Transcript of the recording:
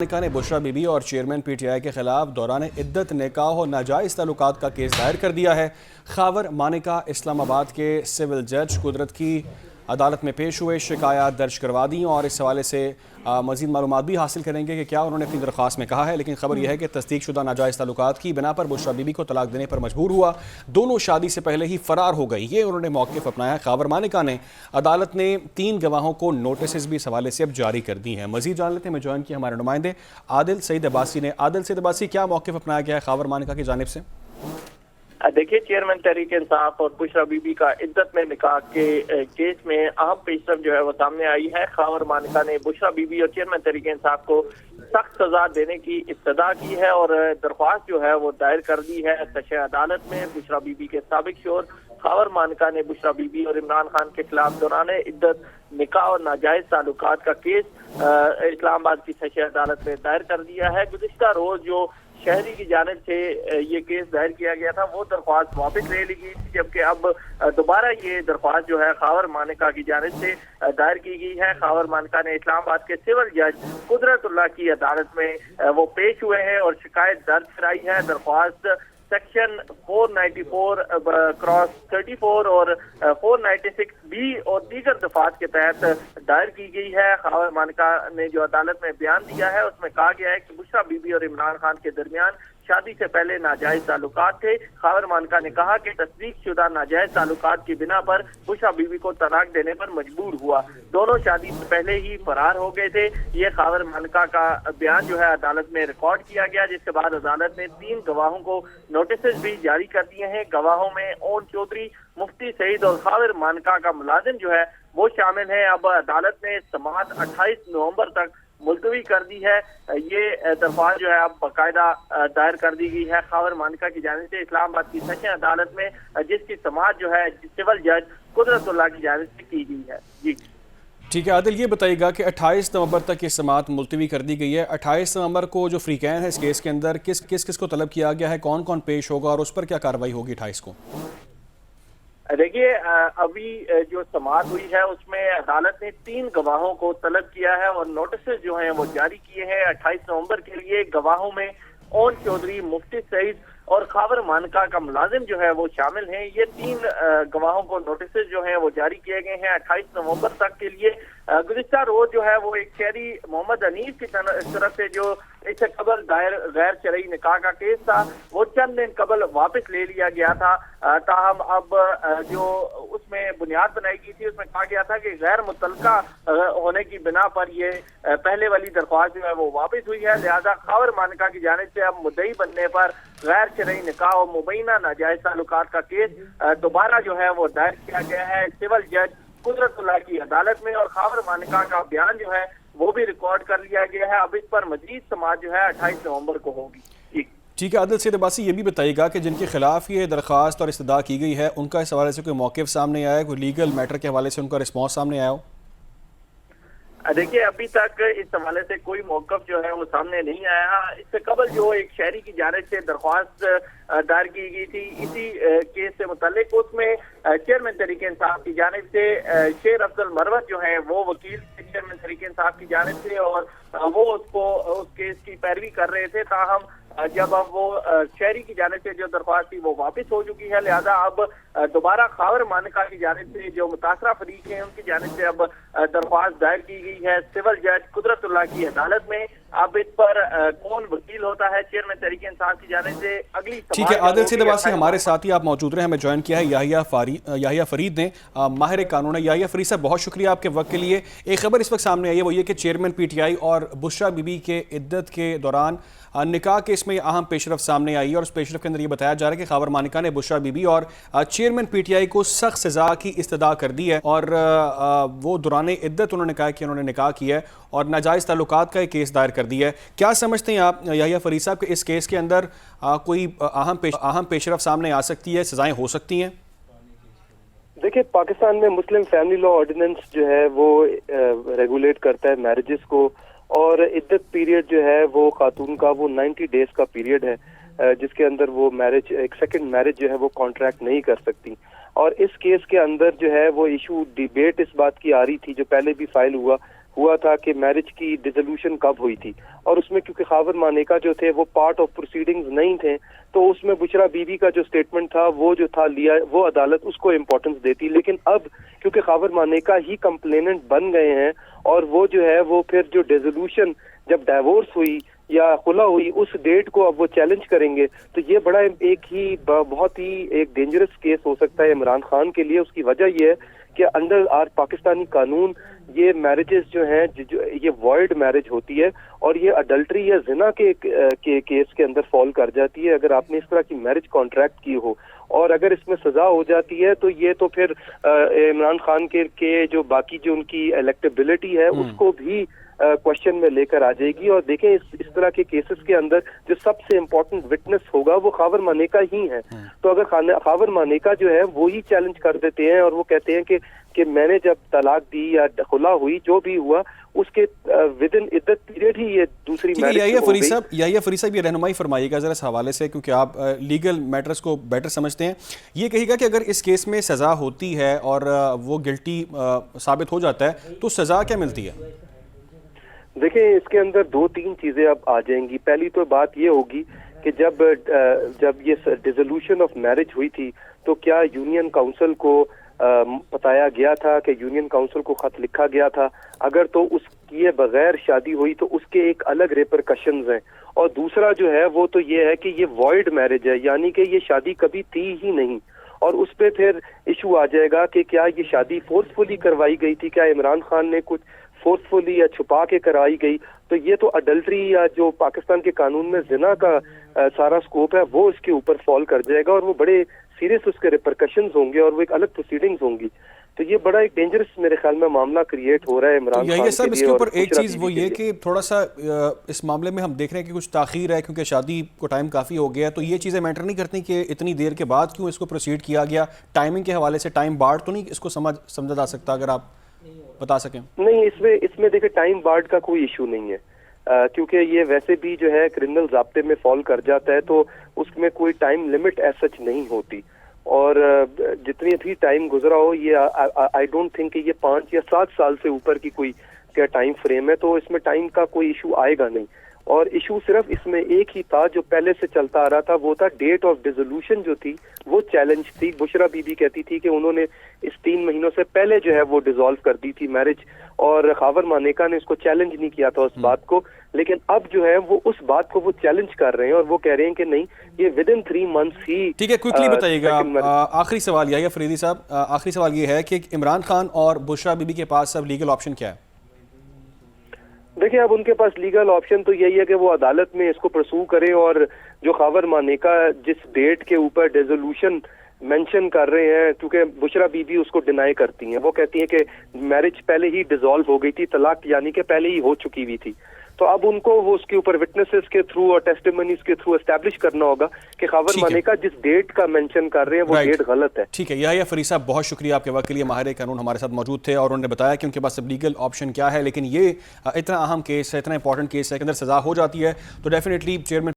مانکا نے بشرا be be اور chairman P T I کے خلاف دوران عدت نکاح اور ناجائز تعلقات کا کیس دائر کر دیا ہے۔ خاور مانکا اسلام آباد کے سول جج قدرت کی عدالت میں پیش ہوئے، شکایات درج کروا دیں اور اس حوالے سے مزید معلومات بھی حاصل کریں گے کہ کیا انہوں نے اپنی درخواست میں کہا ہے۔ لیکن خبر یہ ہے کہ تصدیق شدہ ناجائز تعلقات کی بنا پر بشرا بی بی کو طلاق دینے پر مجبور ہوا، دونوں شادی سے پہلے ہی فرار ہو گئی۔ یہ انہوں نے موقف اپنایا۔ خاور مانکا نے عدالت نے 3 گواہوں کو نوٹسز بھی اس حوالے سے اب جاری کر دی ہیں۔ مزید جان لیتے ہیں، میں جوائن کیا ہمارے نمائندے عادل سعید عباسی نے۔ عادل سعید عباسی، کیا موقف اپنایا گیا ہے خاور مانکا کی جانب سے؟ دیکھیے، چیئرمین تحریک انصاف اور بشرا بی بی کا عدت میں نکاح کے کیس میں اہم پیشرفت جو ہے وہ سامنے آئی ہے۔ خاور مانکا نے بشرا بی بی اور چیئرمین تحریک انصاف کو سخت سزا دینے کی ابتدا کی ہے اور درخواست جو ہے وہ دائر کر دی ہے سشہ عدالت میں۔ بشرا بی بی کے سابق شوہر خاور مانکا نے بشرا بی بی اور عمران خان کے خلاف دوران عدت نکاح اور ناجائز تعلقات کا کیس اسلام آباد کی سشہ عدالت میں دائر کر دیا ہے۔ گزشتہ روز جو شہری کی جانب سے یہ کیس دائر کیا گیا تھا، وہ درخواست واپس لے لی گئی تھی، جبکہ اب دوبارہ یہ درخواست جو ہے خاور مانکا کی جانب سے دائر کی گئی ہے۔ خاور مانکا نے اسلام آباد کے سول جج قدرت اللہ کی عدالت میں وہ پیش ہوئے ہیں اور شکایت درج کرائی ہے۔ درخواست سیکشن 494/34 اور 496B اور دیگر دفعات کے تحت دائر کی گئی ہے۔ خاور مانکا نے جو عدالت میں بیان دیا ہے اس میں کہا گیا ہے کہ بشرا بی بی اور عمران خان کے درمیان شادی سے پہلے ناجائز تعلقات تھے۔ خاور مانکا نے کہا کہ تصدیق شدہ ناجائز تعلقات کی بنا پر بشرا بی بی کو طلاق دینے پر مجبور ہوا، دونوں شادی سے پہلے ہی فرار ہو گئے تھے۔ یہ خاور مانکا کا بیان جو ہے عدالت میں ریکارڈ کیا گیا، جس کے بعد عدالت نے 3 گواہوں کو نوٹسز بھی جاری کر دیے ہیں۔ گواہوں میں اون چودھری، مفتی سعید اور خاور مانکا کا ملازم جو ہے وہ شامل ہیں۔ اب عدالت نے سماعت 28 نومبر تک ملتوی کر دی ہے۔ یہ درخواست جو ہے اب باقاعدہ دائر کر دی گئی ہے خاور مانکا کی جانب سے اسلام آباد کی سیشن عدالت میں، جس کی سماعت جو ہے سول جج قدرت اللہ کی جانب سے کی گئی ہے۔ جی ٹھیک ہے عادل، یہ بتائیے گا کہ 28 نومبر تک یہ سماعت ملتوی کر دی گئی ہے۔ 28 نومبر کو جو فریقین ہے اس کیس کے اندر کس کو طلب کیا گیا ہے، کون کون پیش ہوگا اور اس پر کیا کارروائی ہوگی 28 کو؟ دیکھیے، ابھی جو سماعت ہوئی ہے اس میں عدالت نے 3 گواہوں کو طلب کیا ہے اور نوٹسز جو ہیں وہ جاری کیے ہیں 28 نومبر کے لیے۔ گواہوں میں اون چودھری، مفتی سعید اور خاور مانکا کا ملازم جو ہے وہ شامل ہیں۔ یہ 3 گواہوں کو نوٹسز جو ہیں وہ جاری کیے گئے ہیں 28 نومبر تک کے لیے۔ گزشتہ روز جو ہے وہ ایک شہری محمد انیس کی طرف سے جو اس سے قبل دائر غیر شرعی نکاح کا کیس تھا وہ چند دن قبل واپس لے لیا گیا تھا، تاہم اب جو اس میں بنیاد بنائی گئی تھی اس میں کہا گیا تھا کہ غیر متعلقہ ہونے کی بنا پر یہ پہلے والی درخواست جو ہے وہ واپس ہوئی ہے، لہذا خاور مانکا کی جانب سے اب مدعی بننے پر غیر شرعی نکاح اور مبینہ ناجائز تعلقات کا کیس دوبارہ جو ہے وہ دائر کیا گیا ہے سول جج قدرت اللہ کی عدالت میں، اور خاور مانکا کا بیان جو ہے وہ بھی ریکارڈ کر لیا گیا ہے۔ اب اس پر مزید سماعت جو ہے 28 نومبر کو ہوگی۔ ٹھیک ہے عادل سعید عباسی، یہ بھی بتائیے گا کہ جن کے خلاف یہ درخواست اور استدعا کی گئی ہے ان کا اس حوالے سے کوئی موقف سامنے آیا ہے، کوئی لیگل میٹر کے حوالے سے ان کا رسپانس سامنے آیا ہو؟ دیکھیے، ابھی تک اس حوالے سے کوئی موقف جو ہے وہ سامنے نہیں آیا۔ اس سے قبل جو ایک شہری کی جانب سے درخواست دائر کی گئی تھی اسی کیس سے متعلق، اس میں چیئرمین تحریک انصاف کی جانب سے شیر افضل مروت جو ہیں وہ وکیل چیئرمین تحریک انصاف کی جانب سے، اور وہ اس کیس کی پیروی کر رہے تھے، تاہم جب اب وہ شہری کی جانب سے جو درخواست تھی وہ واپس ہو چکی ہے، لہذا اب دوبارہ خاور مانکا کی جانب سے جو متاثرہ فریق ہیں ان کی جانب سے اب درخواست دائر کی گئی ہے سول جج قدرت اللہ کی عدالت میں۔ اب اس پر کون وکیل ہوتا ہے چیئرمین تحریک انصاف کی جانب سے اگلی ٹھیک ہے عادل سعید عباسی ہمارے ساتھ ہی آپ موجود رہے، ہمیں جوائن کیا ہے یحییٰ فرید نے، ماہر قانون ہے۔ یحییٰ فرید صاحب، بہت شکریہ آپ کے وقت کے لیے۔ ایک خبر اس وقت سامنے آئی ہے وہ یہ کہ چیئرمین پی ٹی آئی اور بشرا بی بی کے عدت کے دوران نکاح کے اس میں اہم پیشرفت سامنے آئی ہے، اور اس پیشرفت کے اندر یہ بتایا جا رہا ہے کہ خاور مانکا نے بشرا بی بی اور چیئرمین پی ٹی آئی کو سخت سزا کی استدعا کر دی ہے، اور وہ دوران عدت انہوں نے کہا کہ انہوں نے نکاح کیا ہے اور ناجائز تعلقات کا ایک کیس دائر کر دیا ہے۔ کیا سمجھتے ہیں آپ یحییٰ فرید صاحب کہ اس کیس کے اندر کوئی اہم پیشرفت سامنے آ سکتی ہے، سزائیں ہو سکتی ہیں؟ دیکھیں، پاکستان میں مسلم فیملی لا آرڈیننس جو ہے وہ ریگولیٹ کرتا ہے میرجز کو، اور عدت پیریڈ جو ہے وہ خاتون کا وہ 90 ڈیز کا پیریڈ ہے جس کے اندر وہ میرج، ایک سیکنڈ میرج جو ہے وہ کانٹریکٹ نہیں کر سکتی۔ اور اس کیس کے اندر جو ہے وہ ایشو ڈیبیٹ اس بات کی آ رہی تھی، جو پہلے بھی فائل ہوا تھا کہ میرج کی ڈیزولوشن کب ہوئی تھی، اور اس میں کیونکہ خاور مانیکا جو تھے وہ پارٹ آف پروسیڈنگز نہیں تھے، تو اس میں بشرا بی بی کا جو سٹیٹمنٹ تھا وہ جو تھا لیا، وہ عدالت اس کو امپورٹنس دیتی. لیکن اب کیونکہ خاور مانیکا ہی کمپلیننٹ بن گئے ہیں، اور وہ جو ہے وہ پھر جو ڈیزولوشن جب ڈائیورس ہوئی یا خلا ہوئی اس ڈیٹ کو اب وہ چیلنج کریں گے، تو یہ بڑا بہت ہی ایک ڈینجرس کیس ہو سکتا ہے عمران خان کے لیے. اس کی وجہ یہ ہے کہ انڈر پاکستانی قانون یہ میرجز جو ہیں یہ وائڈ میرج ہوتی ہے، اور یہ اڈلٹری یا زنا کے کیس کے اندر فال کر جاتی ہے اگر آپ نے اس طرح کی میرج کانٹریکٹ کی ہو. اور اگر اس میں سزا ہو جاتی ہے تو یہ تو پھر عمران خان کے جو باقی جو ان کی الیکٹیبلٹی ہے اس کو بھی کوشچن میں لے کر آ جائے گی. اور دیکھیں اس طرح کے کیسز کے اندر جو سب سے امپورٹنٹ وٹنس ہوگا وہ خاور مانیکا ہی ہے. تو اگر خاور مانیکا جو ہے وہی چیلنج کر دیتے ہیں اور وہ کہتے ہیں کہ میں نے جب طلاق دی یا خلا ہوئی جو بھی ہوا اس کے ود ان عدت پیریڈ ہی یہ دوسری میرج ہو گئی. یحییٰ فریدی صاحب یہ رہنمائی فرمائیے گا ذرا اس حوالے سے، کیونکہ آپ لیگل میٹرز کو بیٹر سمجھتے ہیں. یہ کہیے گا کہ اگر اس کیس میں سزا ہوتی ہے اور وہ گلٹی ثابت ہو جاتا ہے تو سزا کیا ملتی ہے؟ دیکھیں اس کے اندر 2-3 چیزیں اب آ جائیں گی. پہلی تو بات یہ ہوگی کہ جب یہ ڈیزولوشن آف میرج ہوئی تھی تو کیا یونین کاؤنسل کو بتایا گیا تھا، کہ یونین کاؤنسل کو خط لکھا گیا تھا؟ اگر تو اس کیے بغیر شادی ہوئی تو اس کے ایک الگ ریپرکشنز ہیں. اور دوسرا جو ہے وہ تو یہ ہے کہ یہ وائڈ میرج ہے، یعنی کہ یہ شادی کبھی تھی ہی نہیں، اور اس پہ پھر ایشو آ جائے گا کہ کیا یہ شادی فورسفلی کروائی گئی تھی، کیا عمران خان نے کچھ فورسفلی یا چھپا کے کرائی گئی. تو یہ تو اڈلٹری یا جو پاکستان کے قانون میں زنا کا سارا سکوپ ہے وہ اس کے اوپر فال کر جائے گا، اور وہ بڑے سیریس اس کے ریپرکشنز ہوں گے اور وہ ایک الگ پروسیڈنگز ہوں گی. تو یہ بڑا ایک ڈینجرس میرے خیال میں معاملہ کریٹ ہو رہا ہے عمران خان کے لیے. صاحب اس کے اوپر ایک چیز وہ یہ کہ تھوڑا سا اس معاملے میں ہم دیکھ رہے ہیں کہ کچھ تاخیر ہے کیونکہ شادی کو ٹائم کافی ہو گیا، تو یہ چیزیں میٹر نہیں کرتی کہ اتنی دیر کے بعد کیوں اس کو پروسیڈ کیا گیا؟ ٹائمنگ کے حوالے سے ٹائم بارڈ تو نہیں اس کو سمجھا جا سکتا؟ اگر آپ بتا سکیں. نہیں، اس میں دیکھیں ٹائم بارڈ کا کوئی ایشو نہیں ہے، کیونکہ یہ ویسے بھی جو ہے کرمنل ضابطے میں فال کر جاتا ہے، تو اس میں کوئی ٹائم لمٹ ایز سچ نہیں ہوتی. اور جتنی بھی ٹائم گزرا ہو، یہ آئی ڈونٹ تھنک کہ یہ 5 یا 7 سال سے اوپر کی کوئی کیا ٹائم فریم ہے، تو اس میں ٹائم کا کوئی ایشو آئے گا نہیں. اور ایشو صرف اس میں ایک ہی تھا جو پہلے سے چلتا آ رہا تھا، وہ تھا ڈیٹ آف ڈیزولوشن جو تھی وہ چیلنج تھی. بشرا بی بی کہتی تھی کہ انہوں نے اس 3 مہینوں سے پہلے جو ہے وہ ڈیزالو کر دی تھی میرج، اور خاور مانیکا نے اس کو چیلنج نہیں کیا تھا اس بات کو. لیکن اب جو ہے وہ اس بات کو وہ چیلنج کر رہے ہیں اور وہ کہہ رہے ہیں کہ نہیں، یہ ود ان 3 منتھس ہی. ٹھیک ہے، کوئکلی بتائیے گا. آخری سوال یہ ہے فریدی صاحب، آخری سوال یہ ہے کہ عمران خان اور بشرا بی بی کے پاس اب لیگل آپشن کیا ہے؟ دیکھیں اب ان کے پاس لیگل آپشن تو یہی ہے کہ وہ عدالت میں اس کو پرسو کریں، اور جو خاور مانیکا جس ڈیٹ کے اوپر ڈیزولوشن مینشن کر رہے ہیں، کیونکہ بشرا بی بی اس کو ڈینائی کرتی ہیں، وہ کہتی ہیں کہ میرج پہلے ہی ڈیزالو ہو گئی تھی، طلاق یعنی کہ پہلے ہی ہو چکی ہوئی تھی. تو اب ان کو وہ اس کے اوپر وٹنسز کے تھرو اور ٹیسٹیمنیز کے تھرو اسٹیبلش کرنا ہوگا کہ خاور مانیکا جس ڈیٹ کا مینشن کر رہے ہیں وہ ڈیٹ غلط ہے. ٹھیک ہے، یحییٰ فریدی صاحب بہت شکریہ، آپ کے وقت کے لیے. ماہر قانون ہمارے ساتھ موجود تھے اور انہوں نے بتایا کہ ان کے پاس اب لیگل آپشن کیا ہے. لیکن یہ اتنا اہم کیس ہے، اتنا امپورٹنٹ کیس ہے کہ اگر سزا ہو جاتی ہے تو ڈیفینیٹلی چیئرمین